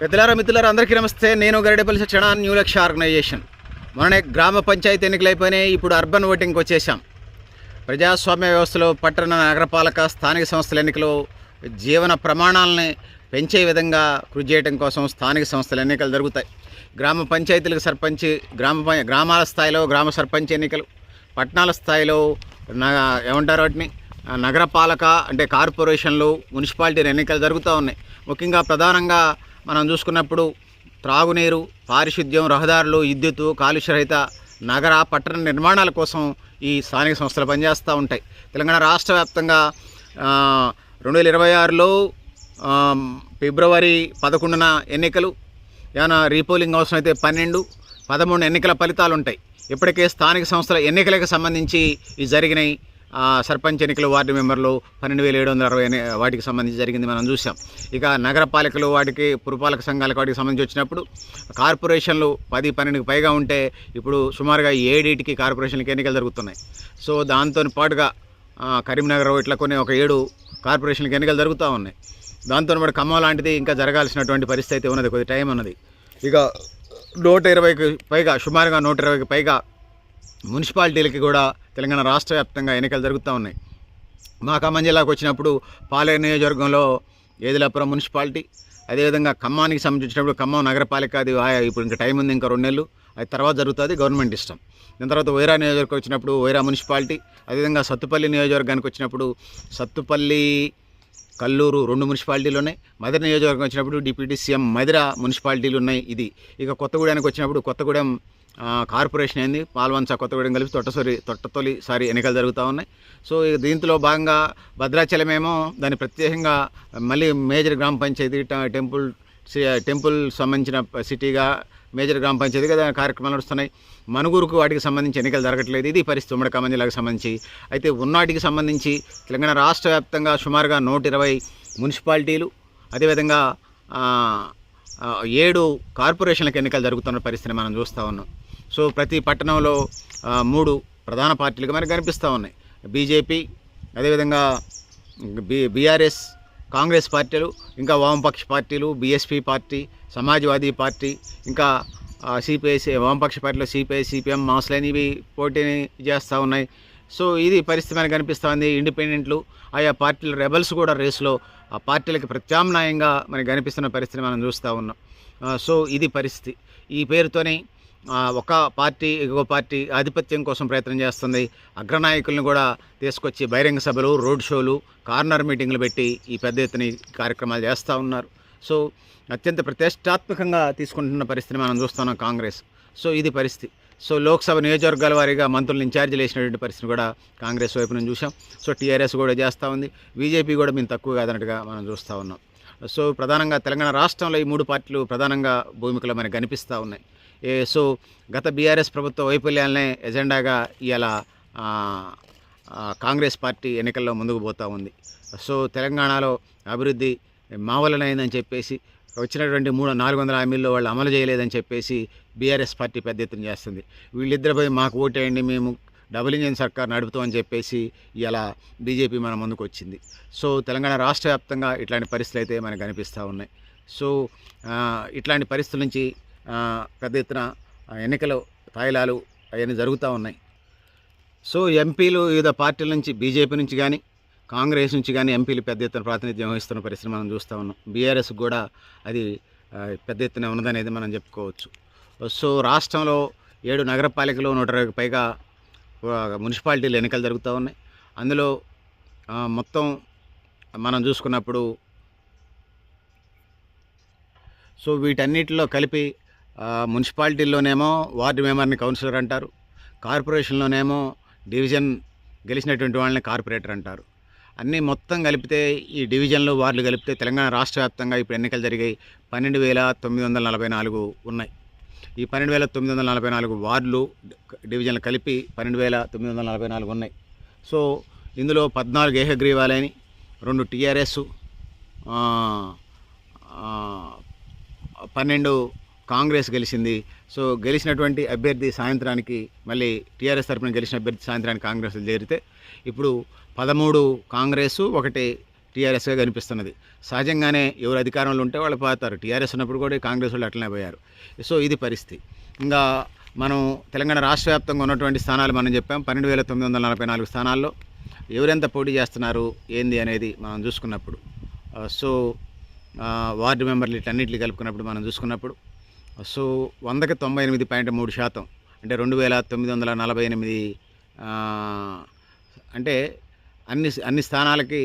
పెద్దలారా మిత్రులారా అందరికీ నమస్తే. నేను గరిడేపల్లి సత్యన, న్యూ లక్ష్య ఆర్గనైజేషన్. మొన్ననే గ్రామ పంచాయతీ ఎన్నికలు అయిపోయినాయి. ఇప్పుడు అర్బన్ ఓటింగ్కి వచ్చేసాం. ప్రజాస్వామ్య వ్యవస్థలో పట్టణ నగరపాలక స్థానిక సంస్థల ఎన్నికలు జీవన ప్రమాణాలని పెంచే విధంగా కృషి చేయడం కోసం స్థానిక సంస్థల ఎన్నికలు జరుగుతాయి. గ్రామ పంచాయతీలకు సర్పంచ్, గ్రామాల స్థాయిలో గ్రామ సర్పంచ్ ఎన్నికలు, పట్టణాల స్థాయిలో ఏమంటారు వాటిని నగరపాలక అంటే కార్పొరేషన్లు, మున్సిపాలిటీ ఎన్నికలు జరుగుతూ ఉన్నాయి. ముఖ్యంగా ప్రధానంగా మనం చూసుకున్నప్పుడు త్రాగునీరు, పారిశుద్ధ్యం, రహదారులు, విద్యుత్తు, కాలుష్యరహిత నగర పట్టణ నిర్మాణాల కోసం ఈ స్థానిక సంస్థలు పనిచేస్తూ ఉంటాయి. తెలంగాణ రాష్ట్ర వ్యాప్తంగా 2026లో ఫిబ్రవరి 11న ఎన్నికలు, ఏమైనా రీపోలింగ్ అవసరం అయితే 12, 13 ఎన్నికల ఫలితాలు ఉంటాయి. ఇప్పటికే స్థానిక సంస్థల ఎన్నికలకు సంబంధించి ఈ జరిగినాయి. సర్పంచ్ ఎన్నికలు, వార్డు మెంబర్లు 12,760 వాటికి సంబంధించి జరిగింది మనం చూసాం. ఇక నగరపాలికలు, వాటికి పురపాలక సంఘాలకు వాటికి సంబంధించి వచ్చినప్పుడు కార్పొరేషన్లు 10-12కి పైగా ఉంటే ఇప్పుడు సుమారుగా 7 కార్పొరేషన్లకి ఎన్నికలు జరుగుతున్నాయి. సో దాంతో పాటుగా కరీంనగర్ ఇట్లా కొన్ని ఒక 7 కార్పొరేషన్లకి ఎన్నికలు జరుగుతూ ఉన్నాయి. దాంతో పాటు ఖమ్మం లాంటిది ఇంకా జరగాల్సినటువంటి పరిస్థితి ఉన్నది, కొద్ది టైం ఉన్నది. ఇక 120కి పైగా, సుమారుగా 120కి పైగా మున్సిపాలిటీలకి కూడా తెలంగాణ రాష్ట్ర వ్యాప్తంగా ఎన్నికలు జరుగుతూ ఉన్నాయి. మా ఖమ్మం జిల్లాకు వచ్చినప్పుడు పాలేరు నియోజకవర్గంలో ఏదిలాపురం మున్సిపాలిటీ, అదేవిధంగా ఖమ్మానికి సంబంధించినప్పుడు ఖమ్మం నగరపాలిక, అది ఇప్పుడు ఇంకా టైం ఉంది, ఇంకా 2 నెలలు, అది తర్వాత జరుగుతుంది, గవర్నమెంట్ ఇష్టం. దాని తర్వాత వైరా నియోజకవర్గం వచ్చినప్పుడు వైరా మున్సిపాలిటీ, అదేవిధంగా సత్తుపల్లి నియోజకవర్గానికి వచ్చినప్పుడు సత్తుపల్లి, కల్లూరు 2 మున్సిపాలిటీలు ఉన్నాయి. మధిర నియోజకవర్గం వచ్చినప్పుడు డిప్యూటీ సీఎం మధిర మున్సిపాలిటీలు ఉన్నాయి. ఇది ఇక కొత్తగూడెనికి వచ్చినప్పుడు కొత్తగూడెం కార్పొరేషన్ అయింది, పాల్వంచ, కొత్తగూడెం కలిపి తొట్టతొలిసారి ఎన్నికలు జరుగుతూ ఉన్నాయి. సో దీంట్లో భాగంగా భద్రాచలమేమో దాన్ని ప్రత్యేకంగా మళ్ళీ మేజర్ గ్రామ పంచాయతీ, టెంపుల్ సంబంధించిన సిటీగా మేజర్ గ్రామ పంచాయతీగా దాని కార్యక్రమాలు నడుస్తున్నాయి. మనుగురుకు వాటికి సంబంధించి ఎన్నికలు జరగట్లేదు. ఇది పరిస్థితి ఉమ్మడి ఖమ్మం జిల్లాకు సంబంధించి. అయితే ఉన్నాటికి సంబంధించి తెలంగాణ రాష్ట్ర వ్యాప్తంగా సుమారుగా 120 మున్సిపాలిటీలు, అదేవిధంగా 7 కార్పొరేషన్లకు ఎన్నికలు జరుగుతున్న పరిస్థితిని మనం చూస్తూ ఉన్నాం. సో ప్రతి పట్టణంలో 3 ప్రధాన పార్టీలుగా మనకు కనిపిస్తూ ఉన్నాయి. బీజేపీ, అదేవిధంగా బీఆర్ఎస్, కాంగ్రెస్ పార్టీలు, ఇంకా వామపక్ష పార్టీలు, బీఎస్పీ పార్టీ, సమాజ్వాదీ పార్టీ, ఇంకా సిపిఐ, వామపక్ష పార్టీలో సిపిఐ, సిపిఎం, మాస్లైన్ ఇవి పోటీని చేస్తూ ఉన్నాయి. సో ఇది పరిస్థితి మనకు కనిపిస్తూ ఉంది. ఇండిపెండెంట్లు, ఆయా పార్టీల రెబల్స్ కూడా రేసులో ఆ పార్టీలకు ప్రత్యామ్నాయంగా మనకు కనిపిస్తున్న పరిస్థితిని మనం చూస్తూ ఉన్నాం. సో ఇది పరిస్థితి. ఈ పేరుతోనే ఒక పార్టీ ఇంకో పార్టీ ఆధిపత్యం కోసం ప్రయత్నం చేస్తుంది. అగ్రనాయకులను కూడా తీసుకొచ్చి బహిరంగ సభలు, రోడ్ షోలు, కార్నర్ మీటింగ్లు పెట్టి ఈ పెద్ద ఎత్తున కార్యక్రమాలు చేస్తూ ఉన్నారు. సో అత్యంత ప్రతిష్టాత్మకంగా తీసుకుంటున్న పరిస్థితిని మనం చూస్తున్నాం కాంగ్రెస్. సో ఇది పరిస్థితి. సో లోక్సభ నియోజకవర్గాల వారీగా మంత్రులను ఇన్ఛార్జీలు వేసినటువంటి పరిస్థితిని కూడా కాంగ్రెస్ వైపు నుంచి చూసాం. సో టీఆర్ఎస్ కూడా చేస్తూ ఉంది, బీజేపీ కూడా మేము తక్కువ కాదన్నట్టుగా మనం చూస్తూ ఉన్నాం. సో ప్రధానంగా తెలంగాణ రాష్ట్రంలో ఈ 3 పార్టీలు ప్రధానంగా భూమికలో మనకు కనిపిస్తూ ఉన్నాయి. సో గత బీఆర్ఎస్ ప్రభుత్వ వైఫల్యాలనే ఎజెండాగా ఇవాళ కాంగ్రెస్ పార్టీ ఎన్నికల్లో ముందుకు పోతూ ఉంది. సో తెలంగాణలో అభివృద్ధి మా వల్లనైందని చెప్పేసి వచ్చినటువంటి 400 హామీల్లో వాళ్ళు అమలు చేయలేదని చెప్పేసి బీఆర్ఎస్ పార్టీ పెద్ద ఎత్తున చేస్తుంది. వీళ్ళిద్దరిపై మాకు ఓటేయండి, మేము డబుల్ ఇంజిన్ సర్కార్ నడుపుతామని చెప్పేసి ఇలా బీజేపీ మన ముందుకు వచ్చింది. సో తెలంగాణ రాష్ట్ర వ్యాప్తంగా ఇట్లాంటి పరిస్థితులు అయితే మనకు కనిపిస్తూ ఉన్నాయి. సో ఇట్లాంటి పరిస్థితుల నుంచి పెద్ద ఎత్తున ఎన్నికలు తాయిలాలు అవన్నీ జరుగుతూ ఉన్నాయి. సో ఎంపీలు వివిధ పార్టీల నుంచి, బీజేపీ నుంచి కానీ కాంగ్రెస్ నుంచి కానీ ఎంపీలు పెద్ద ఎత్తున ప్రాతినిధ్యం వహిస్తున్న పరిస్థితి మనం చూస్తూ ఉన్నాం. బీఆర్ఎస్ కూడా అది పెద్ద ఎత్తున ఉన్నదనేది మనం చెప్పుకోవచ్చు. సో రాష్ట్రంలో 7 నగరపాలికలు, 120కి పైగా మున్సిపాలిటీలు ఎన్నికలు జరుగుతూ ఉన్నాయి. అందులో మొత్తం మనం చూసుకున్నప్పుడు సో వీటన్నిటిలో కలిపి మున్సిపాలిటీల్లోనేమో వార్డు మెంబర్ని కౌన్సిలర్ అంటారు, కార్పొరేషన్లోనేమో డివిజన్ గెలిచినటువంటి వాళ్ళని కార్పొరేటర్ అంటారు. అన్నీ మొత్తం కలిపితే ఈ డివిజన్లు, వార్డులు కలిపితే తెలంగాణ రాష్ట్ర వ్యాప్తంగా ఇప్పుడు ఎన్నికలు జరిగాయి. 12,944 ఉన్నాయి. ఈ 12,944 వార్డులు, డివిజన్లు కలిపి 12,944 ఉన్నాయి. సో ఇందులో 14 ఏకగ్రీవాలని, 2 టీఆర్ఎస్, 12 కాంగ్రెస్ గెలిచింది. సో గెలిచినటువంటి అభ్యర్థి సాయంత్రానికి, మళ్ళీ టీఆర్ఎస్ తరఫున గెలిచిన అభ్యర్థి సాయంత్రానికి కాంగ్రెస్ చేరితే ఇప్పుడు 13 కాంగ్రెస్, 1 టీఆర్ఎస్గా కనిపిస్తున్నది. సహజంగానే ఎవరు అధికారంలో ఉంటే వాళ్ళు పోతారు. టీఆర్ఎస్ ఉన్నప్పుడు కూడా కాంగ్రెస్ వాళ్ళు అట్లనే పోయారు. సో ఇది పరిస్థితి. ఇంకా మనం తెలంగాణ రాష్ట్ర వ్యాప్తంగా ఉన్నటువంటి స్థానాలు మనం చెప్పాం. 12,944 స్థానాల్లో ఎవరెంత పోటీ చేస్తున్నారు ఏంది అనేది మనం చూసుకున్నప్పుడు, సో వార్డు మెంబర్లు ఇట్లన్నింటినీ కలుపుకున్నప్పుడు మనం చూసుకున్నప్పుడు, సో 100కి 98.3%, అంటే 2,948, అంటే అన్ని స్థానాలకి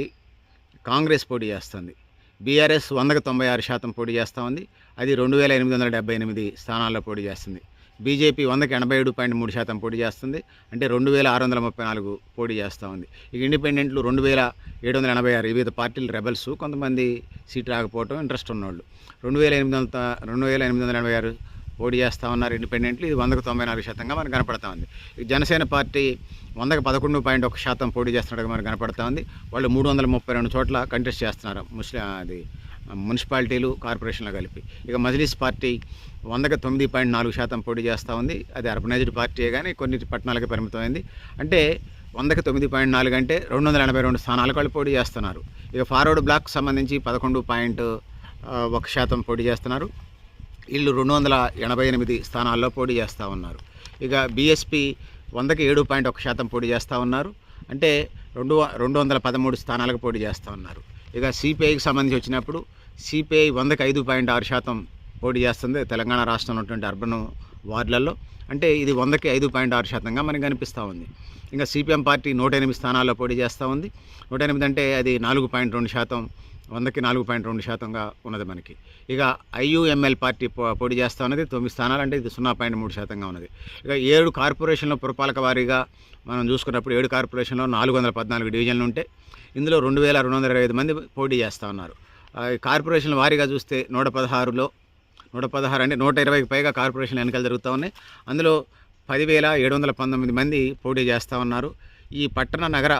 కాంగ్రెస్ పోటీ చేస్తుంది. బీఆర్ఎస్ 100కి 96% పోటీ చేస్తూ ఉంది. అది 2,878 స్థానాల్లో పోటీ చేస్తుంది. బీజేపీ 100కి 87.3% పోటీ చేస్తుంది, అంటే 2,634 పోటీ చేస్తూ ఉంది. ఇక ఇండిపెండెంట్లు 2,786, వివిధ పార్టీలు రెబల్స్, కొంతమంది సీట్ రాకపోవటం ఇంట్రెస్ట్ ఉన్నవాళ్ళు 2,886 పోటీ చేస్తూ ఉన్నారు ఇండిపెండెంట్లు. ఇది 100కి 94%గా మనకు కనపడతా ఉంది. జనసేన పార్టీ 100కి 11.1% పోటీ చేస్తున్నట్టుగా మనకు కనపడతా ఉంది. వాళ్ళు 332 చోట్ల కంటెస్ట్ చేస్తున్నారు, మున్సిపాలిటీలు కార్పొరేషన్లో కలిపి. ఇక మజ్లిస్ పార్టీ 100కి 9.4% పోటీ చేస్తూ ఉంది. అది అర్బనైజ్డ్ పార్టీయే కానీ కొన్ని పట్టణాలకి పరిమితమైంది. అంటే 100కి 9.4 అంటే 282 స్థానాలకు వాళ్ళు పోటీ చేస్తున్నారు. ఇక ఫార్వర్డ్ బ్లాక్ సంబంధించి 11.1% పోటీ చేస్తున్నారు. వీళ్ళు 288 స్థానాల్లో పోటీ చేస్తూ ఉన్నారు. ఇక బీఎస్పీ 100కి 7.1% పోటీ చేస్తూ ఉన్నారు, అంటే 213 స్థానాలకు పోటీ చేస్తూ ఉన్నారు. ఇక సిపిఐకి సంబంధించి వచ్చినప్పుడు సిపిఐ 100కి 5.6% పోటీ చేస్తుంది తెలంగాణ రాష్ట్రంలో ఉన్నటువంటి అర్బన్ వార్డులలో. అంటే ఇది 100కి 5.6%గా మనకు కనిపిస్తూ ఉంది. ఇంకా సిపిఎం పార్టీ 108 స్థానాల్లో పోటీ చేస్తూ ఉంది. 108 అంటే అది 4.2%, 100కి 4.2%గా ఉన్నది మనకి. ఇక ఐయుఎంఎల్ పార్టీ పోటీ చేస్తూ ఉన్నది 9 స్థానాలు, అంటే ఇది 0.3%గా ఉన్నది. ఇక 7 కార్పొరేషన్లో పురపాలక వారీగా మనం చూసుకున్నప్పుడు 7 కార్పొరేషన్లో 414 డివిజన్లు ఉంటే ఇందులో 2,225 మంది పోటీ చేస్తూ ఉన్నారు. కార్పొరేషన్ల వారీగా చూస్తే 116 అంటే 120కి పైగా కార్పొరేషన్ ఎన్నికలు జరుగుతూ ఉన్నాయి. అందులో 10,719 మంది పోటీ చేస్తూ ఉన్నారు. ఈ పట్టణ నగర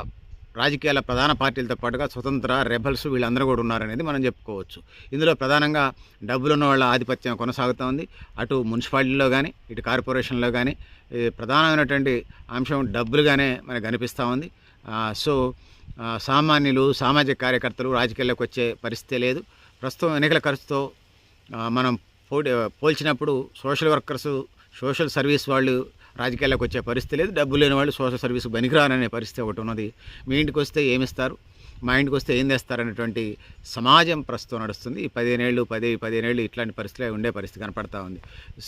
రాజకీయాల ప్రధాన పార్టీలతో పాటుగా స్వతంత్ర, రెబల్స్ వీళ్ళందరూ కూడా ఉన్నారనేది మనం చెప్పుకోవచ్చు. ఇందులో ప్రధానంగా డబ్బులున్న వాళ్ళ ఆధిపత్యం కొనసాగుతూ ఉంది. అటు మున్సిపాలిటీలో కానీ ఇటు కార్పొరేషన్లో కానీ ప్రధానమైనటువంటి అంశం డబ్బులుగానే మనకు కనిపిస్తూ ఉంది. సో సామాన్యులు, సామాజిక కార్యకర్తలు రాజకీయాల్లోకి వచ్చే పరిస్థితే లేదు. ప్రస్తుతం ఎన్నికల ఖర్చుతో మనం పోల్చినప్పుడు సోషల్ వర్కర్సు, సోషల్ సర్వీస్ వాళ్ళు రాజకీయాల్లోకి వచ్చే పరిస్థితి లేదు. డబ్బు లేని వాళ్ళు సోషల్ సర్వీస్ పనికిరాననే పరిస్థితి ఒకటి ఉన్నది. మీ ఇంటికి వస్తే ఏమిస్తారు, మా ఇంటికి వస్తే ఏం తెస్తారు అనేటువంటి సమాజం ప్రస్తుతం నడుస్తుంది. ఈ 15 ఏళ్ళు ఇట్లాంటి పరిస్థితులే ఉండే పరిస్థితి కనపడతా ఉంది.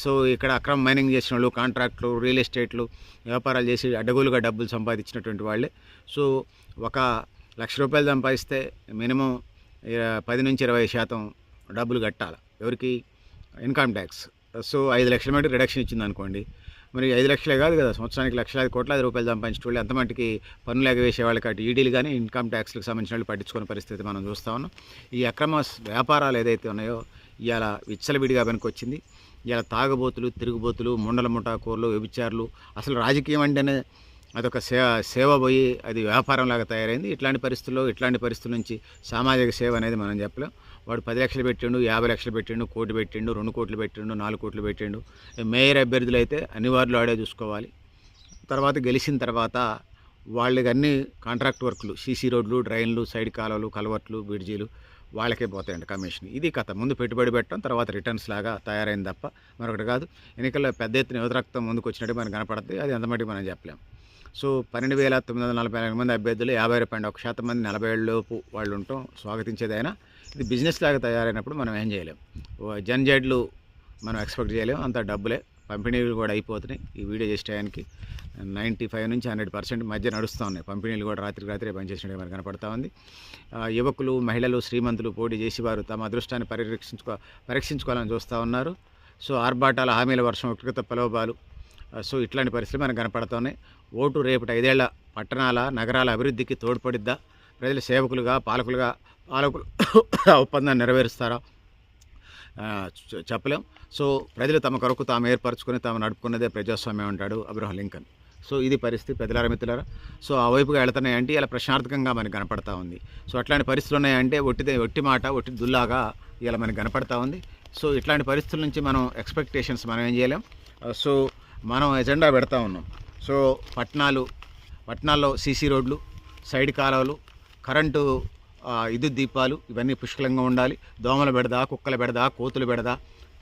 సో ఇక్కడ అక్రమ మైనింగ్ చేసిన వాళ్ళు, కాంట్రాక్టులు, రియల్ ఎస్టేట్లు, వ్యాపారాలు చేసి అడ్డగోలుగా డబ్బులు సంపాదించినటువంటి వాళ్ళే. సో ₹1,00,000 సంపాదిస్తే మినిమం 10 నుంచి 20% డబ్బులు కట్టాలి. ఎవరికి? Income tax. సో 5 లక్షల మటుకు రిడక్షన్ ఇచ్చింది అనుకోండి, మరి 5 లక్షలే కాదు కదా, సంవత్సరానికి ₹1,00,000 సంపాదించే వాళ్ళు ఎంతమందికి పన్నులు ఎగవేసే వాళ్ళకి అటు ఈడీలు కానీ ఇన్కమ్ ట్యాక్స్లకు సంబంధించిన వాళ్ళు పట్టించుకునే పరిస్థితి మనం చూస్తూ ఉన్నాం. ఈ అక్రమ వ్యాపారాలు ఏదైతే ఉన్నాయో ఇవాళ విచ్చలవిడిగా వెనుకొచ్చింది. ఇవాళ తాగబోతులు, తిరుగుబోతులు, ముండల ముఠాకోర్లు, వ్యభిచారులు, అసలు రాజకీయం అంటేనే అదొక సేవ పోయి అది వ్యాపారంలాగా తయారైంది. ఇట్లాంటి పరిస్థితుల నుంచి సామాజిక సేవ అనేది మనం చెప్పలేం. వాడు 10 లక్షలు పెట్టిండు, 50 లక్షలు పెట్టిండు, 1 కోటి పెట్టిండు, 2 కోట్లు పెట్టిండు, 4 కోట్లు పెట్టిండు. మేయర్ అభ్యర్థులు అయితే అన్ని వార్డులు ఆడే చూసుకోవాలి. తర్వాత గెలిచిన తర్వాత వాళ్ళకి అన్ని కాంట్రాక్ట్ వర్క్లు, సీసీ రోడ్లు, డ్రైన్లు, సైడ్ కాలువలు, కలవర్ట్లు, బ్రిడ్జీలు వాళ్ళకే పోతాయండి కమిషన్. ఇది కథ. ముందు పెట్టుబడి పెట్టడం, తర్వాత రిటర్న్స్ లాగా తయారైంది తప్ప మరొకటి కాదు. ఎన్నికల్లో పెద్ద ఎత్తున యువత రక్తం ముందుకు వచ్చినట్టు మనకు కనపడుతుంది. అది అంతమటికి మనం చెప్పలేం. సో 12,944 మంది అభ్యర్థులు 52.1% మంది 40 ఏళ్ళ లోపు వాళ్ళు ఉండటం స్వాగతించేదైనా ఇది బిజినెస్ లాగా తయారైనప్పుడు మనం ఏం చేయలేం. జన్జడ్లు మనం ఎక్స్పెక్ట్ చేయలేం, అంత డబ్బులే. పంపిణీలు కూడా అయిపోతున్నాయి. ఈ వీడియో చేసే టయానికి 95 నుంచి 100% మధ్య నడుస్తూ ఉన్నాయి. పంపిణీలు కూడా రాత్రి పనిచేసినట్టు మనకు కనపడతా ఉంది. యువకులు, మహిళలు, శ్రీమంతులు పోటీ చేసి వారు తమ అదృష్టాన్ని పరీక్షించుకోవాలని చూస్తూ ఉన్నారు. సో ఆర్భాటాల, హామీల వర్షం, వ్యక్తిగత ప్రలోభాలు, సో ఇట్లాంటి పరిస్థితులు మనకు కనపడుతున్నాయి. ఓటు రేపటి 5 ఏళ్ల పట్టణాల, నగరాల అభివృద్ధికి తోడ్పడిద్దా? ప్రజల సేవకులుగా, పాలకులు ఒప్పందాన్ని నెరవేరుస్తారా? చెప్పలేం. సో ప్రజలు తమ కొరకు తాము ఏర్పరచుకొని తాము నడుపుకున్నదే ప్రజాస్వామ్యం అంటాడు అబ్రహం లింకన్. సో ఇది పరిస్థితి పెద్దలారా, మిత్రులారా. సో ఆ వైపుగా వెళుతున్నాయంటే ఇలా ప్రశాంతకంగా మనకు కనపడతా ఉంది. సో అట్లాంటి పరిస్థితులు ఉన్నాయంటే ఒట్టి మాట, ఒట్టి దుల్లాగా ఇలా మనకు కనపడతా ఉంది. సో ఇట్లాంటి పరిస్థితుల నుంచి మనం ఎక్స్పెక్టేషన్స్ మనం ఏం చేయలేం. సో మనం ఎజెండా పెడతా ఉన్నాం. సో పట్టణాల్లో సీసీ రోడ్లు, సైడ్ కాలువలు, కరెంటు విద్యుత్ దీపాలు ఇవన్నీ పుష్కలంగా ఉండాలి. దోమల బెడద, కుక్కల బెడద, కోతుల బెడద,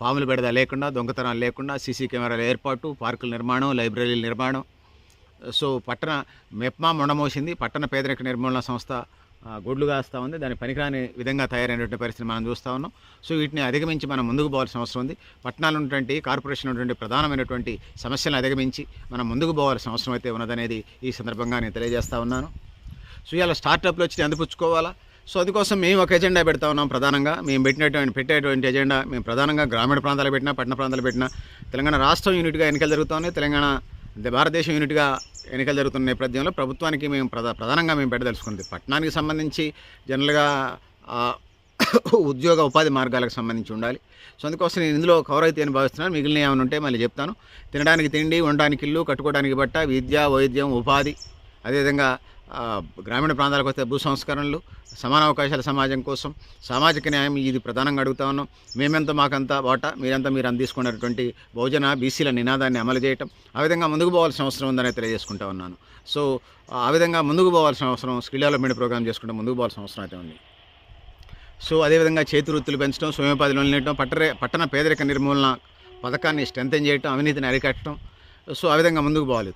పాముల బెడద లేకుండా, దొంగతనాలు లేకుండా సీసీ కెమెరాల ఏర్పాటు, పార్కుల నిర్మాణం, లైబ్రరీల నిర్మాణం. సో పట్టణ మెప్మా మొండమోసింది. పట్టణ పేదరిక నిర్మూలన సంస్థ గొడ్లు కాస్తూ ఉంది. దాని పనికిరాని విధంగా తయారైనటువంటి పరిస్థితి మనం చూస్తూ ఉన్నాం. సో వీటిని అధిగమించి మనం ముందుకు పోవాల్సిన అవసరం ఉంది. పట్టణాలు ఉన్నటువంటి కార్పొరేషన్ ఉన్నటువంటి ప్రధానమైనటువంటి సమస్యలను అధిగమించి మనం ముందుకు పోవాల్సిన అవసరం అయితే ఉన్నదనేది ఈ సందర్భంగా నేను తెలియజేస్తూ ఉన్నాను. సో ఇలా స్టార్టప్లు వచ్చి అందిపుచ్చుకోవాలా. సో అందుకోసం మేము ఒక ఎజెండా పెడతా ఉన్నాం. ప్రధానంగా మేము పెట్టేటువంటి ఎజెండా మేము ప్రధానంగా గ్రామీణ ప్రాంతాలు పెట్టినా, పట్టణ ప్రాంతాలు పెట్టినా, తెలంగాణ రాష్ట్రం యూనిట్గా ఎన్నికలు జరుగుతున్నాయి. తెలంగాణ భారతదేశం యూనిట్గా ఎన్నికలు జరుగుతున్న నేపథ్యంలో ప్రభుత్వానికి మేము ప్రధానంగా మేము పెట్టదలుచుకుంది పట్టణానికి సంబంధించి జనరల్గా ఉద్యోగ ఉపాధి మార్గాలకు సంబంధించి ఉండాలి. సో అందుకోసం నేను ఇందులో కవర్ అయితే అని భావిస్తున్నాను. మిగిలిన ఏమైనా ఉంటే మళ్ళీ చెప్తాను. తినడానికి తిండి, ఉండడానికి ఇల్లు, కట్టుకోవడానికి బట్ట, విద్య, వైద్యం, ఉపాధి, అదేవిధంగా గ్రామీణ ప్రాంతాలకు వస్తే భూ సంస్కరణలు, సమాన అవకాశాల సమాజం కోసం, సామాజిక న్యాయం ఇది ప్రధానంగా అడుగుతా ఉన్నాం. మేమెంత మాకంతా వాటా, మీరంతా మీరు తీసుకున్నటువంటి బహుజన బీసీల నినాదాన్ని అమలు చేయటం, ఆ విధంగా ముందుకు పోవాల్సిన అవసరం ఉందని తెలియజేసుకుంటా ఉన్నాను. సో ఆ విధంగా ముందుకు పోవాల్సిన అవసరం, స్కిల్ డెవలప్మెంట్ ప్రోగ్రామ్ చేసుకుంటే ముందుకు పోవాల్సిన అవసరం అయితే ఉంది. సో అదేవిధంగా చేతి వృత్తులు పెంచడం, స్వయంపాధిలో నిలయటం, పట్టణ పేదరిక నిర్మూలన పథకాన్ని స్ట్రెంథెన్ చేయటం, అవినీతిని అరికట్టడం. సో ఆ విధంగా ముందుకు పోవాలి.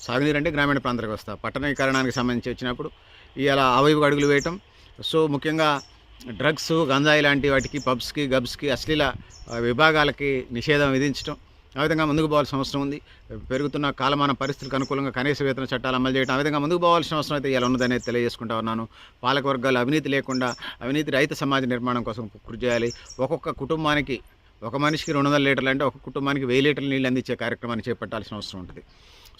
సాగునీరు అంటే గ్రామీణ ప్రాంతాలకు వస్తా, పట్టణీకరణానికి సంబంధించి వచ్చినప్పుడు ఇలా అవైపు అడుగులు వేయటం. సో ముఖ్యంగా డ్రగ్స్, గంజాయి లాంటి వాటికి, పబ్స్కి, గబ్స్కి, అశ్లీల విభాగాలకి నిషేధం విధించడం, ఆ విధంగా ముందుకు పోవాల్సిన అవసరం ఉంది. పెరుగుతున్న కాలమాన పరిస్థితులకు అనుకూలంగా కనీస వేతన చట్టాలు అమలు చేయడం, ఆ విధంగా ముందుకు పోవాల్సిన అవసరం అయితే ఇలా ఉన్నదనేది తెలియజేసుకుంటా ఉన్నాను. పాలకవర్గాలు అవినీతి లేకుండా అవినీతి రహిత సమాజ నిర్మాణం కోసం కృషి చేయాలి. ఒక్కొక్క కుటుంబానికి, ఒక మనిషికి 200 లీటర్లు అంటే ఒక కుటుంబానికి 1000 లీటర్ల నీళ్ళు అందించే కార్యక్రమాన్ని చేపట్టాల్సిన అవసరం ఉంటుంది.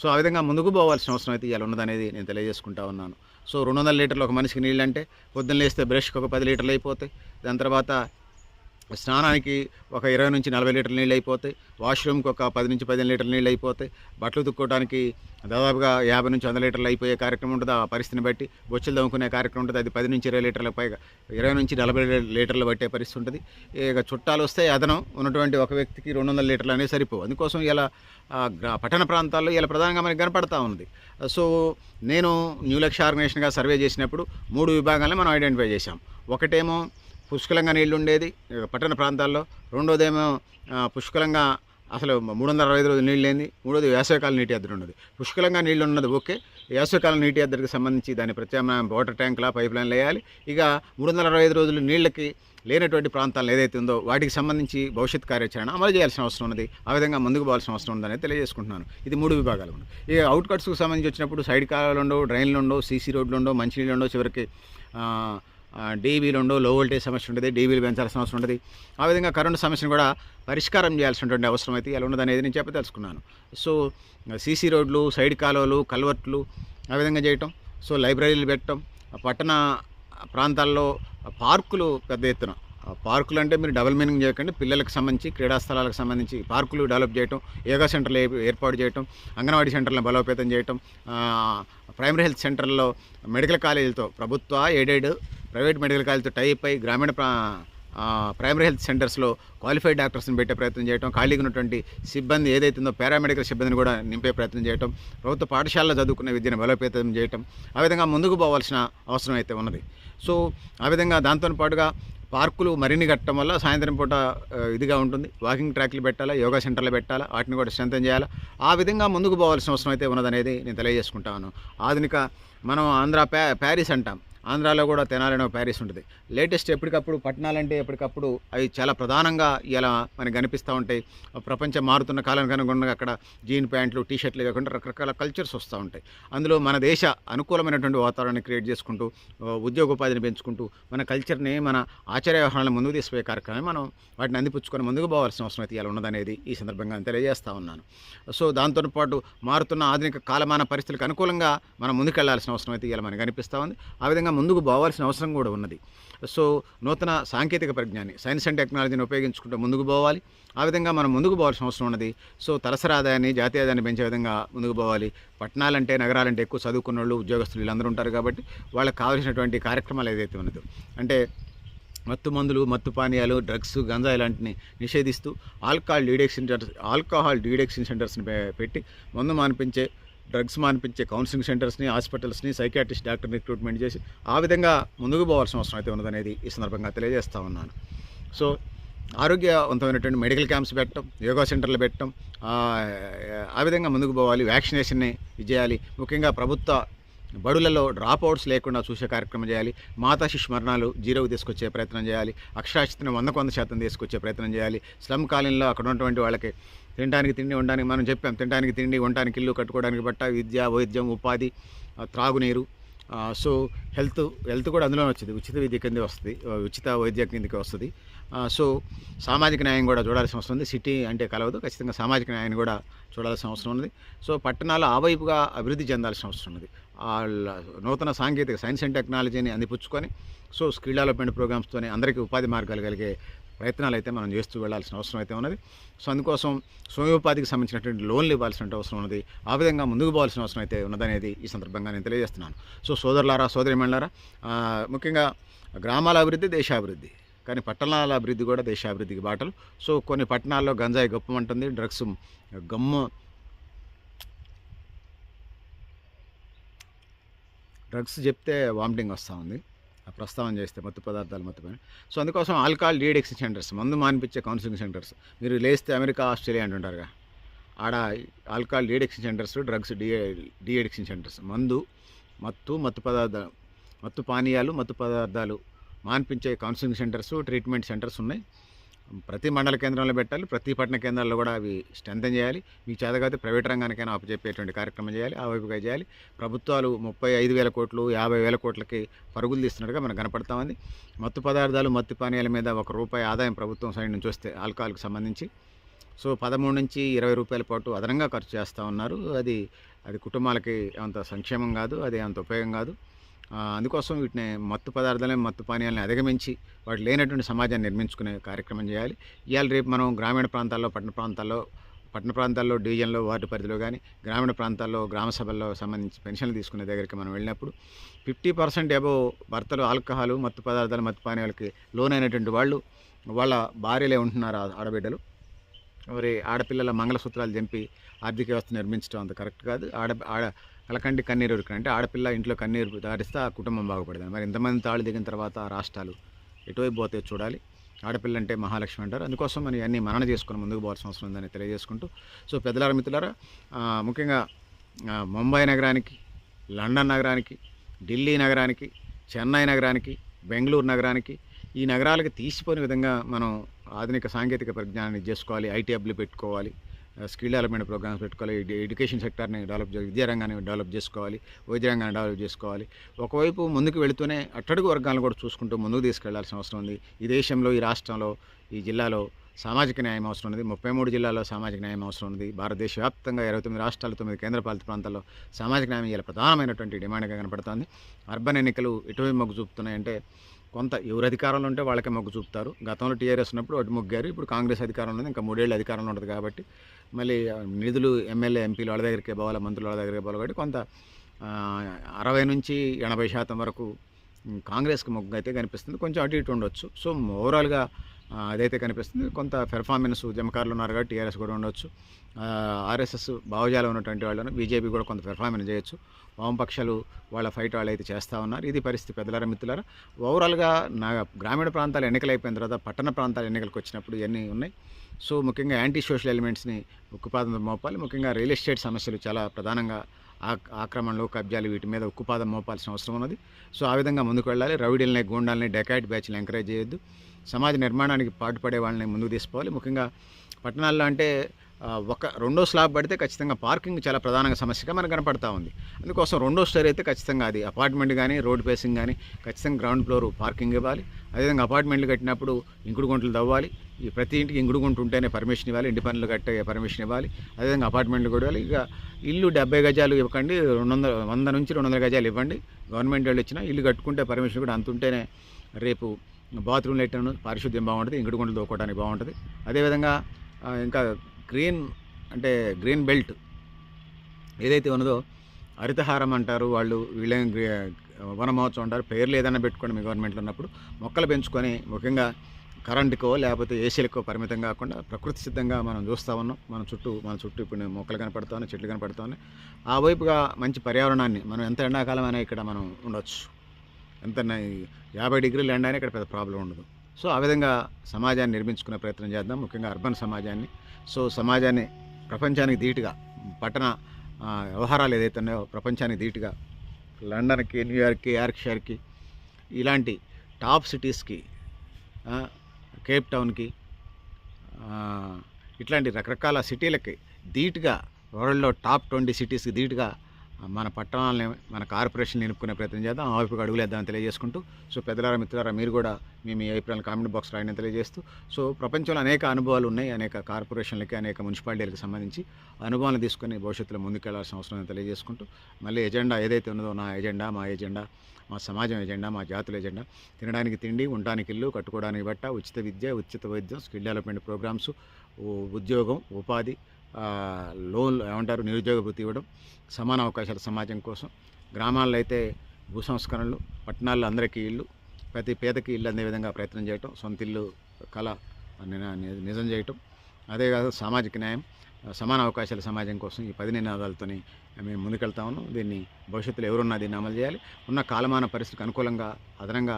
సో ఆ విధంగా ముందుకు పోవాల్సిన అవసరం అయితే ఇలా ఉన్నదనేది నేను తెలియజేసుకుంటా ఉన్నాను. సో 200 లీటర్లు ఒక మనిషికి నీళ్ళు అంటే పొద్దున్న లేస్తే బ్రష్కి ఒక 10 లీటర్లు అయిపోతాయి. దాని తర్వాత స్నానానికి ఒక 20 నుంచి 40 లీటర్ల నీళ్ళు అయిపోతాయి. వాష్రూమ్కి ఒక 10 నుంచి 15 లీటర్ల నీళ్ళు అయిపోతాయి. బట్టలు తుక్కోవడానికి దాదాపుగా 50 నుంచి 100 లీటర్లు అయిపోయే కార్యక్రమం ఉంటుంది. ఆ పరిస్థితిని బట్టి బొచ్చులు దమ్ముకునే కార్యక్రమం ఉంటుంది. అది 10 నుంచి 20 లీటర్ల పైగా, 20 నుంచి 40 లీటర్లు పట్టే పరిస్థితి ఉంటుంది. ఇక చుట్టాలు వస్తే అదనం ఉన్నటువంటి ఒక వ్యక్తికి 200 లీటర్లు అనేది సరిపోవు. అందుకోసం ఇలా పట్టణ ప్రాంతాల్లో ఇలా ప్రధానంగా మనకి కనపడతా ఉంది. సో నేను న్యూ లక్ష్య ఆర్గనైజేషన్గా సర్వే చేసినప్పుడు 3 విభాగాలను మనం ఐడెంటిఫై చేశాం. ఒకటేమో పుష్కలంగా నీళ్లు ఉండేది పట్టణ ప్రాంతాల్లో, రెండోదేమో పుష్కలంగా అసలు 365 రోజులు నీళ్ళు లేని, మూడోది వేసవికాలం నీటి ఎద్దడి ఉన్నది. పుష్కలంగా నీళ్ళు ఉన్నది ఓకే, వేసవికాలం నీటి ఎద్దడికి సంబంధించి దాని ప్రత్యామ్నాయం వాటర్ ట్యాంకుల పైప్ లైన్లు వేయాలి. ఇక 365 రోజులు నీళ్ళకి లేనటువంటి ప్రాంతాలు ఏదైతే ఉందో వాటికి సంబంధించి భవిష్యత్ కార్యాచరణ అమలు చేయాల్సిన అవసరం ఉన్నది. ఆ విధంగా ముందుకు పోవాల్సిన అవసరం ఉందని తెలియజేసుకుంటున్నాను. ఇది 3 విభాగాలు ఉన్నాయి. ఇక అవుట్కట్స్కి సంబంధించి వచ్చినప్పుడు సైడ్ కాలువలు ఉండవు, డ్రైన్లు ఉండవు, సీసీ రోడ్లు ఉండవు, మంచినీళ్ళు ఉండవు, చివరికి డీబీలు ఉండవు, లో వోల్టేజ్ సమస్య ఉంటుంది, డీబీలు పెంచాల్సిన అవసరం ఉంటుంది. ఆ విధంగా కరెంటు సమస్యను కూడా పరిష్కారం చేయాల్సినటువంటి అవసరం అయితే ఎలా ఉన్నదనేది నేను చెప్పదలుచుకున్నాను. సో సీసీ రోడ్లు, సైడ్ కాలువలు, కల్వర్ట్లు ఆ విధంగా చేయటం. సో లైబ్రరీలు పెట్టడం, పట్టణ ప్రాంతాల్లో పార్కులు పెద్ద ఎత్తున, పార్కులు అంటే మీరు డబుల్ మీనింగ్ చేయకండి, పిల్లలకు సంబంధించి క్రీడా స్థలాలకు సంబంధించి పార్కులు డెవలప్ చేయటం, యోగా సెంటర్లు ఏర్పాటు చేయటం, అంగన్వాడీ సెంటర్లను బలోపేతం చేయటం, ప్రైమరీ హెల్త్ సెంటర్లో మెడికల్ కాలేజీలతో, ప్రభుత్వ ఎయిడెడ్ ప్రైవేట్ మెడికల్ కాలేజీతో టైప్ అయి గ్రామీణ ప్రైమరీ హెల్త్ సెంటర్స్లో క్వాలిఫైడ్ డాక్టర్స్ని పెట్టే ప్రయత్నం చేయడం, ఖాళీగా ఉన్నటువంటి సిబ్బంది ఏదైతుందో పారామెడికల్ సిబ్బందిని కూడా నింపే ప్రయత్నం చేయడం, ప్రభుత్వ పాఠశాలలో చదువుకునే విద్యను బలోపేతం చేయడం, ఆ విధంగా ముందుకు పోవాల్సిన అవసరం అయితే ఉన్నది. సో ఆ విధంగా దాంతో పాటుగా పార్కులు మరిన్ని కట్టడం వల్ల సాయంత్రం పూట ఇదిగా ఉంటుంది. వాకింగ్ ట్రాక్లు పెట్టాలా, యోగా సెంటర్లు పెట్టాలా, వాటిని కూడా స్ట్రెంథెన్ చేయాలా. ఆ విధంగా ముందుకు పోవాల్సిన అవసరం అయితే ఉన్నదనేది నేను తెలియజేసుకుంటాను. ఆధునిక మనం ఆంధ్ర ప్యారిస్ అంటాం, ఆంధ్రాలో కూడా తెనాలి ప్యారిస్ ఉంటుంది. లేటెస్ట్ ఎప్పటికప్పుడు పట్టణాలంటే ఎప్పటికప్పుడు అవి చాలా ప్రధానంగా ఇలా మనకు కనిపిస్తూ ఉంటాయి. ప్రపంచం మారుతున్న కాలానికి అనుగుణంగా అక్కడ జీన్ ప్యాంట్లు, టీషర్ట్లు కాకుండా రకరకాల కల్చర్స్ వస్తూ ఉంటాయి. అందులో మన దేశ అనుకూలమైనటువంటి వాతావరణాన్ని క్రియేట్ చేసుకుంటూ, ఉద్యోగోపాధిని పెంచుకుంటూ, మన కల్చర్ని, మన ఆచార వ్యవహారాలను ముందుకు తీసుకుపోయే కార్యక్రమం మనం వాటిని అందిపుచ్చుకొని ముందుకు పోవాల్సిన అవసరం అయితే ఇలా ఉన్నదనేది ఈ సందర్భంగా తెలియజేస్తూ ఉన్నాను. సో దాంతోపాటు మారుతున్న ఆధునిక కాలమాన పరిస్థితులకు అనుకూలంగా మనం ముందుకెళ్లాల్సిన అవసరం అయితే ఇలా మనకు కనిపిస్తూ ఉంది. ఆ విధంగా ముందుకు పోవాల్సిన అవసరం కూడా ఉన్నది. సో నూతన సాంకేతిక పరిజ్ఞానాన్ని, సైన్స్ అండ్ టెక్నాలజీని ఉపయోగించుకుంటూ ముందుకు పోవాలి. ఆ విధంగా మనం ముందుకు పోవాల్సిన అవసరం ఉన్నది. సో తలసరి ఆదాయాన్ని, జాతీయ ఆదాయాన్ని పెంచే విధంగా ముందుకు పోవాలి. పట్టణాలంటే, నగరాలంటే ఎక్కువ చదువుకున్న వాళ్ళు, ఉద్యోగస్తులు వీళ్ళందరూ ఉంటారు కాబట్టి వాళ్ళకి కావాల్సినటువంటి కార్యక్రమాలు ఏదైతే ఉన్నదో, అంటే మత్తు మందులు, మత్తు పానీయాలు, డ్రగ్స్, గంజాయి లాంటిని నిషేధిస్తూ ఆల్కహాల్ డీడక్షన్ సెంటర్స్ని పెట్టి మందు మానిపించే డ్రగ్స్ మానిపించే కౌన్సిలింగ్ సెంటర్స్ని, హాస్పిటల్స్ని, సైకియాట్రిస్ట్ డాక్టర్ని రిక్రూట్మెంట్ చేసి ఆ విధంగా ముందుకు పోవాల్సిన అవసరం అయితే ఉన్నదనేది ఈ సందర్భంగా తెలియజేస్తూ ఉన్నాను. సో ఆరోగ్యవంతమైనటువంటి మెడికల్ క్యాంప్స్ పెట్టడం, యోగా సెంటర్లు పెట్టడం, ఆ విధంగా ముందుకు పోవాలి. వ్యాక్సినేషన్ని చేయాలి. ముఖ్యంగా ప్రభుత్వ బడులలో డ్రాప్ అవుట్స్ లేకుండా చూసే కార్యక్రమం చేయాలి. మాతా శిశు మరణాలు జీరోకి తీసుకొచ్చే ప్రయత్నం చేయాలి. అక్షరాస్యతను 100% తీసుకొచ్చే ప్రయత్నం చేయాలి. స్లమ్ కాలనీలో అక్కడ ఉన్నటువంటి వాళ్ళకి తినడానికి తిండి, ఉండడానికి మనం చెప్పాం, తినడానికి తిండి, ఉండడానికి ఇల్లు, కట్టుకోవడానికి బట్ట, విద్య, వైద్యం, ఉపాధి, త్రాగునీరు, సో హెల్త్ కూడా అందులోనే వచ్చింది. ఉచిత విద్య కింద వస్తుంది, ఉచిత వైద్య కిందకి వస్తుంది. సో సామాజిక న్యాయం కూడా చూడాల్సిన అవసరం ఉంది. సిటీ అంటే కలవదు, ఖచ్చితంగా సామాజిక న్యాయాన్ని కూడా చూడాల్సిన అవసరం ఉంది. సో పట్టణాలు ఆ వైపుగా అభివృద్ధి చెందాల్సిన అవసరం ఉంది. నూతన సాంకేతిక సైన్స్ అండ్ టెక్నాలజీని అందిపుచ్చుకొని సో స్కిల్ డెవలప్మెంట్ ప్రోగ్రామ్స్తోనే అందరికీ ఉపాధి మార్గాలు కలిగే ప్రయత్నాలు అయితే మనం చేస్తూ వెళ్లాల్సిన అవసరం అయితే ఉన్నది. సో అందుకోసం స్వయోపాధికి సంబంధించినటువంటి లోన్లు ఇవ్వాల్సిన అవసరం ఉన్నది. ఆ విధంగా ముందుకు పోవాల్సిన అవసరం అయితే ఉన్నదనేది ఈ సందర్భంగా నేను తెలియజేస్తున్నాను. సో సోదరులారా, సోదరిమణులారా, ముఖ్యంగా గ్రామాల అభివృద్ధి దేశాభివృద్ధి, కానీ పట్టణాల అభివృద్ధి కూడా దేశాభివృద్ధికి బాటలు. సో కొన్ని పట్టణాల్లో గంజాయి గొప్పమంటుంది, డ్రగ్స్ చెప్తే వామిటింగ్ వస్తూ ఉంది, ఆ ప్రస్తావన చేస్తే మత్తు పదార్థాలు మత్తుపైన. సో అందుకోసం ఆల్కహాల్ డీఅడిక్షన్ సెంటర్స్, మందు మానిపించే కౌన్సిలింగ్ సెంటర్స్. మీరు లేస్తే అమెరికా, ఆస్ట్రేలియా అంటుంటారుగా, ఆడ alcohol deaddiction centres, drugs deaddiction centres, మత్తు పానీయాలు, మత్తు పదార్థాలు మానిపించే కౌన్సిలింగ్ సెంటర్స్, ట్రీట్మెంట్ సెంటర్స్ ఉన్నాయి. ప్రతి మండల కేంద్రంలో పెట్టాలి. ప్రతి పట్టణ కేంద్రాల్లో కూడా అవి స్ట్రెంథెన్ చేయాలి. మీకు చేతకాతే ప్రైవేట్ రంగానికైనా అప్పచెప్పేటువంటి కార్యక్రమం చేయాలి. ఆ వైపుగా చేయాలి. ప్రభుత్వాలు 35,000 కోట్లు 50,000 కోట్లకి పరుగులు తీస్తున్నట్టుగా మనకు కనపడతామంది. మత్తు పదార్థాలు, మత్తు పానీయాల మీద ₹1 ఆదాయం ప్రభుత్వం సైడ్ నుంచి వస్తే ఆల్కహాల్కి సంబంధించి సో 13 నుంచి 20 రూపాయల పాటు అదనంగా ఖర్చు చేస్తూ ఉన్నారు. అది కుటుంబాలకి అంత సంక్షేమం కాదు, అది అంత ఉపయోగం కాదు. అందుకోసం వీటిని మత్తు పదార్థాలను, మత్తు పానీయాలను అధిగమించి వాటి లేనటువంటి సమాజాన్ని నిర్మించుకునే కార్యక్రమం చేయాలి. ఇవాళ రేపు మనం గ్రామీణ ప్రాంతాల్లో, పట్టణ ప్రాంతాల్లో డివిజన్లో, వార్డు పరిధిలో కానీ, గ్రామీణ ప్రాంతాల్లో గ్రామ సభల్లో సంబంధించి పెన్షన్లు తీసుకునే దగ్గరికి మనం వెళ్ళినప్పుడు 50% అబోవ్ భర్తలు ఆల్కహాలు, మత్తు పదార్థాలు, మత్తు పానీయాలకి లోనైనటువంటి వాళ్ళ భార్యలే ఉంటున్నారు. ఆడబిడ్డలు మరి ఆడపిల్లల మంగళసూత్రాలు తెంపి ఆర్థిక వ్యవస్థ నిర్మించడం అంత కరెక్ట్ కాదు. కలకండి కన్నీరు ఉరికి అంటే ఆడపిల్ల ఇంట్లో కన్నీరు దారిస్తే ఆ కుటుంబం బాగుపడదు. మరి ఇంతమంది తాళ్ళు దిగిన తర్వాత రాష్ట్రాలు ఎటువైపు పోతే చూడాలి. ఆడపిల్ల అంటే మహాలక్ష్మి అంటారు. అందుకోసం మనం అన్నీ మనన చేసుకుని ముందుకు పోవాల్సిన అవసరం ఉందని తెలియజేసుకుంటూ, సో పెద్దలారా, మిత్రులారా, ముఖ్యంగా ముంబై నగరానికి, లండన్ నగరానికి, ఢిల్లీ నగరానికి, చెన్నై నగరానికి, బెంగళూరు నగరానికి, ఈ నగరాలకి తీసిపోయిన విధంగా మనం ఆధునిక సాంకేతిక పరిజ్ఞానాన్ని చేసుకోవాలి. ఐటీ హబ్లు పెట్టుకోవాలి, స్కిల్ డెవలప్మెంట్ ప్రోగ్రామ్స్ పెట్టుకోవాలి, ఎడ్యుకేషన్ సెక్టర్ని విద్యారంగాన్ని డెవలప్ చేసుకోవాలి, వైద్య రంగాన్ని డెవలప్ చేసుకోవాలి. ఒకవైపు ముందుకు వెళుతూనే అట్టడుగు వర్గాలను కూడా చూసుకుంటూ ముందుకు తీసుకెళ్లాల్సిన అవసరం ఉంది. ఈ దేశంలో, ఈ రాష్ట్రంలో, ఈ జిల్లాలో సామాజిక న్యాయం అవసరం ఉంది. 33 జిల్లాల్లో సామాజిక న్యాయం అవసరం ఉంది. భారతదేశ వ్యాప్తంగా 29 రాష్ట్రాలు, 9 కేంద్రపాలిత ప్రాంతాల్లో సామాజిక న్యాయం ఇలా ప్రధానమైనటువంటి డిమాండ్గా కనపడుతుంది. అర్బన్ ఎన్నికలు ఎటువైపు మొగ్గు చూపుతున్నాయంటే, కొంత ఎవరు అధికారంలో ఉంటే వాళ్ళకే మొగ్గు చూపుతారు. గతంలో టీఆర్ఎస్ ఉన్నప్పుడు అటు మొగ్గారు, ఇప్పుడు కాంగ్రెస్ అధికారంలో ఉంది, ఇంకా 3 ఏళ్ళు అధికారంలో ఉంటుంది కాబట్టి మళ్ళీ నిధులు ఎమ్మెల్యే, ఎంపీలు వాళ్ళ దగ్గరికే పోవాలి, మంత్రులు వాళ్ళ దగ్గరికి పోవాలి కాబట్టి కొంత 60 నుంచి 80% వరకు కాంగ్రెస్కి మొగ్గు అయితే కనిపిస్తుంది. కొంచెం అటు ఇటు ఉండొచ్చు. సో ఓవరాల్గా అదైతే కనిపిస్తుంది. కొంత పెర్ఫార్మెన్స్ జమకారులు ఉన్నారు కాబట్టి టీఆర్ఎస్ కూడా ఉండొచ్చు. ఆర్ఎస్ఎస్ భావజాలం ఉన్నటువంటి వాళ్ళను బీజేపీ కూడా కొంత పెర్ఫార్మెన్స్ చేయొచ్చు. వామపక్షాలు వాళ్ళ ఫైట్ వాళ్ళు అయితే చేస్తూ ఉన్నారు. ఇది పరిస్థితి పెద్దలారా, మిత్రులారా. ఓవరాల్గా గ్రామీణ ప్రాంతాలు ఎన్నికలు అయిపోయిన తర్వాత పట్టణ ప్రాంతాల ఎన్నికలకు వచ్చినప్పుడు ఇవన్నీ ఉన్నాయి. సో ముఖ్యంగా యాంటీ సోషల్ ఎలిమెంట్స్ని ఉక్కుపాదం మోపాలి. ముఖ్యంగా రియల్ ఎస్టేట్ సమస్యలు చాలా ప్రధానంగా ఆక్రమణలు, కబ్జాలు, వీటి మీద ఉక్కుపాదం మోపాల్సిన అవసరం ఉన్నది. సో ఆ విధంగా ముందుకు వెళ్ళాలి. రౌడీలని, గూండాలని, డెకాయిట్ బ్యాచ్ని ఎంకరేజ్ చేయొద్దు. సమాజ నిర్మాణానికి పాటుపడే వాళ్ళని ముందుకు తీసుకోవాలి. ముఖ్యంగా పట్టణాల్లో అంటే రెండో స్లాబ్ పడితే ఖచ్చితంగా పార్కింగ్ చాలా ప్రధానంగా సమస్యగా మనకు కనపడతా ఉంది. అందుకోసం రెండో స్టోర్ అయితే ఖచ్చితంగా అది అపార్ట్మెంట్ కానీ, రోడ్ ఫేసింగ్ కానీ ఖచ్చితంగా గ్రౌండ్ ఫ్లోర్ పార్కింగ్ ఇవ్వాలి. అదేవిధంగా అపార్ట్మెంట్లు కట్టినప్పుడు ఇంకుడు గుంటలు తవ్వాలి. ఈ ప్రతి ఇంటికి ఇంకుడు గుంట ఉంటేనే పర్మిషన్ ఇవ్వాలి, ఇంటి పనులు కట్టే పర్మిషన్ ఇవ్వాలి. అదేవిధంగా అపార్ట్మెంట్లు కూడా ఇవ్వాలి. ఇక ఇల్లు 70 గజాలు ఇవ్వకండి, 100 నుంచి 200 గజాలు ఇవ్వండి. గవర్నమెంట్ వాళ్ళు ఇచ్చినా ఇల్లు కట్టుకుంటే పర్మిషన్ కూడా అంత ఉంటేనే రేపు బాత్రూమ్ లైట్లను పారిశుద్ధ్యం బాగుంటుంది, ఇంకుడు గుంటలు తోకోవడానికి బాగుంటుంది. అదేవిధంగా ఇంకా గ్రీన్ బెల్ట్ ఏదైతే ఉన్నదో, హరితహారం అంటారు వాళ్ళు, వీళ్ళేం వన మహోత్సవం అంటారు, పేర్లు ఏదైనా పెట్టుకోండి మీ గవర్నమెంట్లో ఉన్నప్పుడు. మొక్కలు పెంచుకొని ముఖ్యంగా కరెంటుకో లేకపోతే ఏసీలకో పరిమితం కాకుండా ప్రకృతి సిద్ధంగా మనం చూస్తూ ఉన్నాం. మన చుట్టూ ఇప్పుడు మొక్కలు కనపడతా ఉన్నాయి, చెట్లు కనపడతా ఉన్నాయి. ఆ వైపుగా మంచి పర్యావరణాన్ని మనం ఎంత ఎండాకాలం అయినా ఇక్కడ మనం ఉండొచ్చు. ఎంత 50 డిగ్రీలు ఎండ అయినా ఇక్కడ పెద్ద ప్రాబ్లం ఉండదు. సో ఆ విధంగా సమాజాన్ని నిర్మించుకునే ప్రయత్నం చేద్దాం, ముఖ్యంగా అర్బన్ సమాజాన్ని. సో సమాజాన్ని ప్రపంచానికి ధీటుగా పట్టణ వ్యవహారాలు ఏదైతే ఉన్నాయో ప్రపంచానికి ధీటుగా లండన్కి, న్యూయార్క్కి, యార్క్షైర్కి ఇలాంటి టాప్ సిటీస్కి, కేప్ టౌన్కి, ఇట్లాంటి రకరకాల సిటీలకి ధీటుగా వరల్డ్లో టాప్ 20 సిటీస్కి ధీటుగా మన పట్టణాలని మన కార్పొరేషన్ నిలుపుకునే ప్రయత్నం చేద్దాం. ఆ వైపుగా అడుగులేద్దామని తెలియజేసుకుంటూ, సో పెద్దలారా మిత్రులారా మీరు కూడా మీ అభిప్రాయాలను కామెంట్ బాక్స్ రాయని తెలియజేస్తూ, సో ప్రపంచంలో అనేక అనుభవాలు ఉన్నాయి, అనేక కార్పొరేషన్లకి, అనేక మున్సిపాలిటీలకు సంబంధించి అనుభవాలను తీసుకొని భవిష్యత్తులో ముందుకెళ్లాల్సిన అవసరం తెలియజేసుకుంటూ, మళ్ళీ ఎజెండా ఏదైతే ఉన్నదో నా ఎజెండా, మా ఎజెండా, మా సమాజం ఎజెండా, మా జాతుల ఎజెండా, తినడానికి తిండి, ఉండడానికి ఇల్లు, కట్టుకోవడానికి బట్ట, ఉచిత విద్య, ఉచిత వైద్యం, స్కిల్ డెవలప్మెంట్ ప్రోగ్రామ్స్, ఉద్యోగం, ఉపాధి, లోన్లు ఏమంటారు, నిరుద్యోగ వృత్తి ఇవ్వడం, సమాన అవకాశాల సమాజం కోసం, గ్రామాల్లో అయితే భూ సంస్కరణలు, పట్టణాల్లో అందరికీ ఇల్లు, ప్రతి పేదకి ఇల్లు అందే విధంగా ప్రయత్నం చేయటం, సొంత ఇల్లు కళ నిజం చేయటం, అదే కాదు సామాజిక న్యాయం, సమాన అవకాశాల సమాజం కోసం ఈ 10 నినాదాలతోని మేము ముందుకెళ్తా ఉన్నాం. దీన్ని భవిష్యత్తులో ఎవరున్నా దీన్ని అమలు చేయాలి. ఉన్న కాలమాన పరిస్థితికి అనుకూలంగా అదనంగా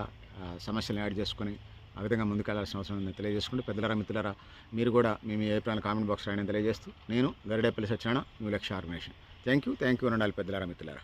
సమస్యలను యాడ్ చేసుకొని ఆ విధంగా ముందుకెళ్లాల్సిన అవసరం ఉందని తెలియజేసుకుంటూ, పెద్దలారా మిత్రులారా మీరు కూడా మీ అభిప్రాయాలు కామెంట్ బాక్స్ రాయని తెలియజేస్తూ, నేను గరిడేపల్లి సత్యనారాయణ, న్యూ లక్ష్య ఆర్గనైజేషన్. థ్యాంక్ యూ ఉండాలి పెద్దలారా మిత్రులారా.